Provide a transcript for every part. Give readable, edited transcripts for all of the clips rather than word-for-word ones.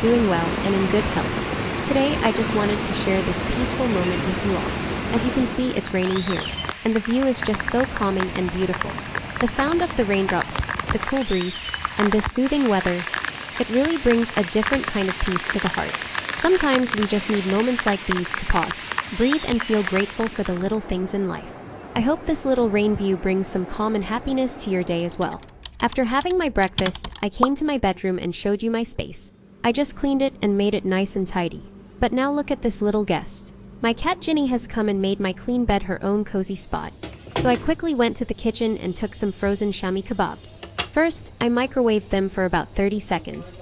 doing well and in good health. Today, I just wanted to share this peaceful moment with you all. As you can see, it's raining here, and the view is just so calming and beautiful. The sound of the raindrops, the cool breeze, and this soothing weather, it really brings a different kind of peace to the heart. Sometimes we just need moments like these to pause, breathe, and feel grateful for the little things in life. I hope this little rain view brings some calm and happiness to your day as well. After having my breakfast, I came to my bedroom and showed you my space. I just cleaned it and made it nice and tidy. But now look at this little guest. My cat Ginny has come and made my clean bed her own cozy spot. So I quickly went to the kitchen and took some frozen shami kebabs. First, I microwaved them for about 30 seconds,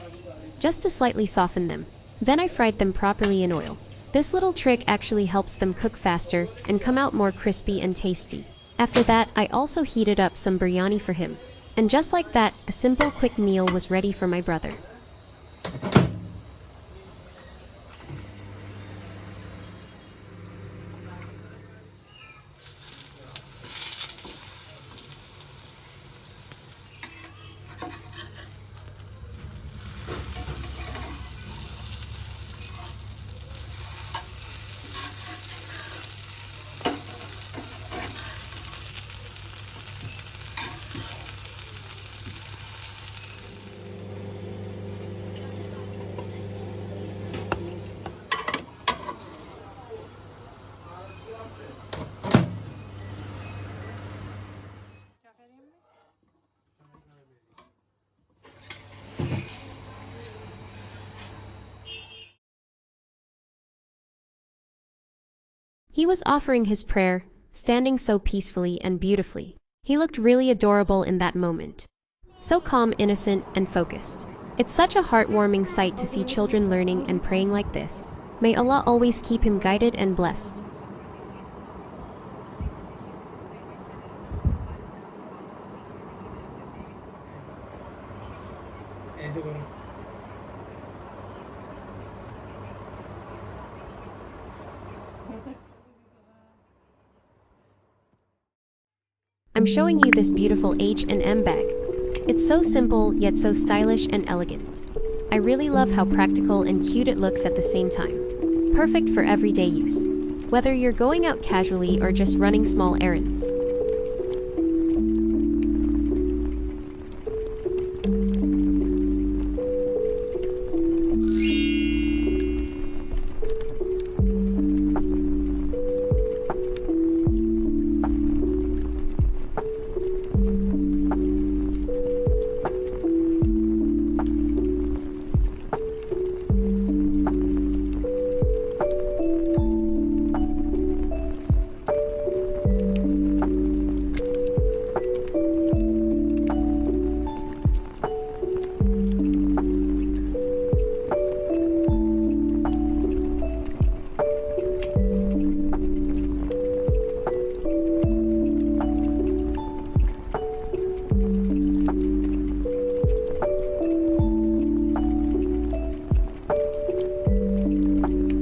just to slightly soften them. Then I fried them properly in oil. This little trick actually helps them cook faster and come out more crispy and tasty. After that, I also heated up some biryani for him. And just like that, a simple quick meal was ready for my brother. He was offering his prayer, standing so peacefully and beautifully. He looked really adorable in that moment. So calm, innocent, and focused. It's such a heartwarming sight to see children learning and praying like this. May Allah always keep him guided and blessed. I'm showing you this beautiful H&M bag. It's so simple, yet so stylish and elegant. I really love how practical and cute it looks at the same time. Perfect for everyday use, whether you're going out casually or just running small errands.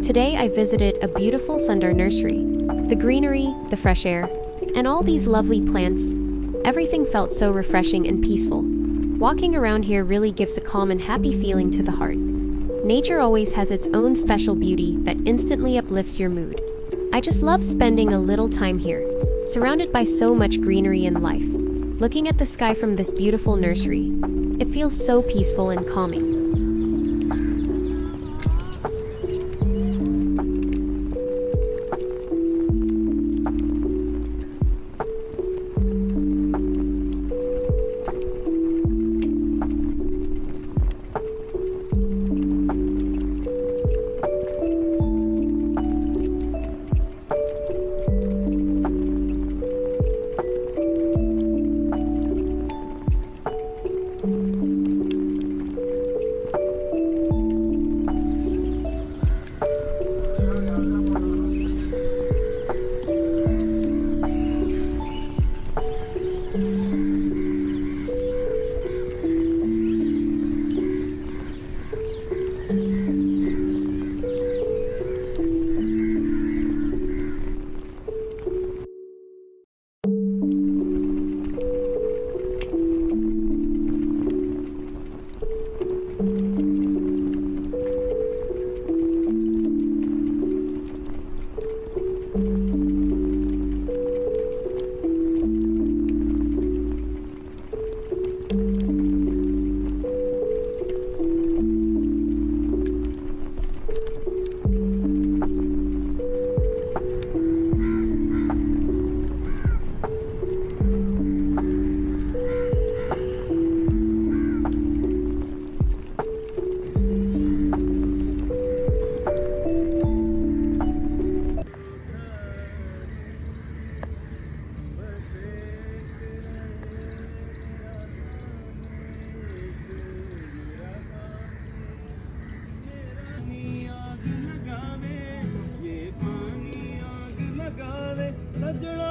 Today I visited a beautiful Sundar nursery. The greenery, the fresh air, and all these lovely plants, everything felt so refreshing and peaceful. Walking around here really gives a calm and happy feeling to the heart. Nature always has its own special beauty that instantly uplifts your mood. I just love spending a little time here, surrounded by so much greenery and life. Looking at the sky from this beautiful nursery, it feels so peaceful and calming. Sajna